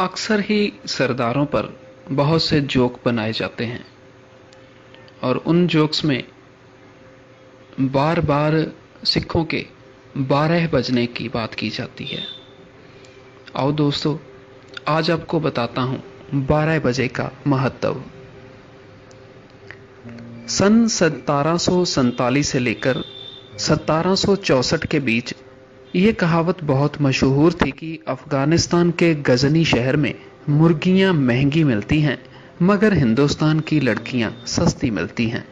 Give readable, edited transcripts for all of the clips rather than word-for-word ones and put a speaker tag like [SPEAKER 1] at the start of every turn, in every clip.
[SPEAKER 1] अक्सर ही सरदारों पर बहुत से जोक बनाए जाते हैं और उन जोक्स में बार बार सिखों के 12 बजने की बात की जाती है। आओ दोस्तों, आज आपको बताता हूं 12 बजे का महत्व। सन 1747 से लेकर 1764 के बीच ये कहावत बहुत मशहूर थी कि अफगानिस्तान के गजनी शहर में मुर्गियां महंगी मिलती हैं, मगर हिंदुस्तान की लड़कियां सस्ती मिलती हैं।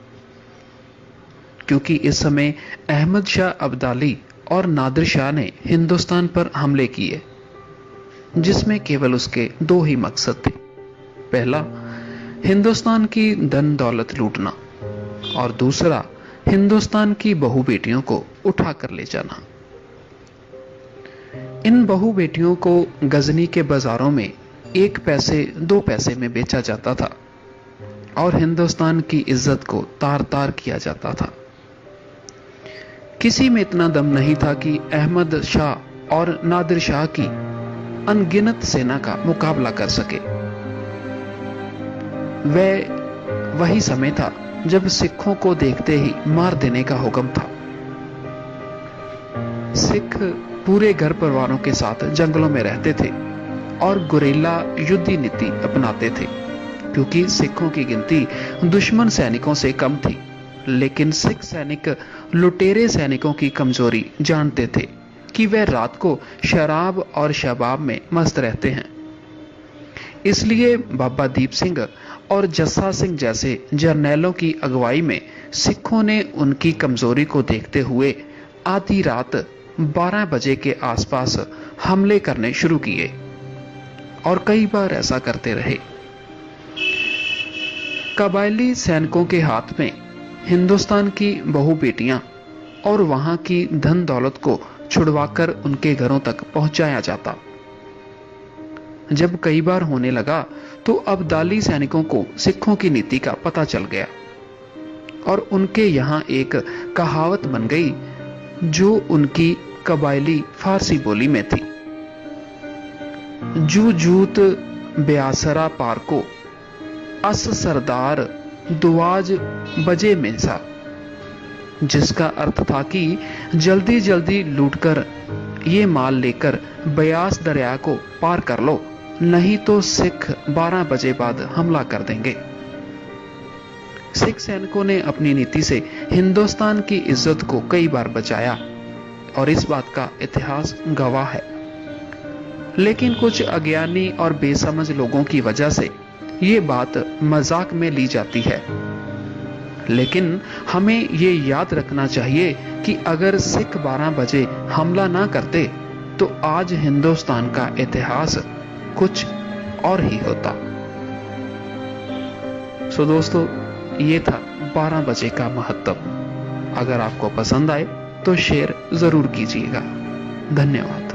[SPEAKER 1] क्योंकि इस समय अहमद शाह अब्दाली और नादिर शाह ने हिंदुस्तान पर हमले किए, जिसमें केवल उसके दो ही मकसद थे। पहला, हिंदुस्तान की धन दौलत लूटना, और दूसरा, हिंदुस्तान की बहू बेटियों को उठा कर ले जाना। इन बहू बेटियों को गजनी के बाजारों में 1 पैसे 2 पैसे में बेचा जाता था और हिंदुस्तान की इज्जत को तार तार किया जाता था। किसी में इतना दम नहीं था कि अहमद शाह और नादिर शाह की अनगिनत सेना का मुकाबला कर सके। वही समय था जब सिखों को देखते ही मार देने का हुक्म था। सिख पूरे घर परिवारों के साथ जंगलों में रहते थे और गुरिल्ला युद्ध नीति अपनाते थे, क्योंकि सिखों की गिनती दुश्मन सैनिकों से कम थी। लेकिन सिख सैनिक लुटेरे सैनिकों की कमजोरी जानते थे कि वे रात को शराब और शबाब में मस्त रहते हैं। इसलिए बाबा दीप सिंह और जस्सा सिंह जैसे जर्नैलों की अगुवाई में सिखों ने उनकी कमजोरी को देखते हुए आधी रात 12 बजे के आसपास हमले करने शुरू किए और कई बार ऐसा करते रहे। कबायली सैनिकों के हाथ में हिंदुस्तान की बहू बेटियां और वहां की धन दौलत को छुड़वाकर उनके घरों तक पहुंचाया जाता। जब कई बार होने लगा तो अब्दाली सैनिकों को सिखों की नीति का पता चल गया और उनके यहां एक कहावत बन गई जो उनकी कबायली फारसी बोली में थी। जू जूत ब्यासरा पार को अस सरदार दुआज बजे में सा, जिसका अर्थ था कि जल्दी जल्दी लूटकर ये माल लेकर ब्यास दरिया को पार कर लो, नहीं तो सिख 12 बजे बाद हमला कर देंगे। सिख सैनिकों ने अपनी नीति से हिंदुस्तान की इज्जत को कई बार बचाया और इस बात का इतिहास गवाह है। लेकिन कुछ अज्ञानी और बेसमझ लोगों की वजह से ये बात मजाक में ली जाती है। लेकिन हमें ये याद रखना चाहिए कि अगर सिख 12 बजे हमला ना करते तो आज हिंदुस्तान का इतिहास कुछ और ही होता। सो दोस्तों, ये था 12 बजे का महत्व। अगर आपको पसंद आए तो शेयर जरूर कीजिएगा। धन्यवाद।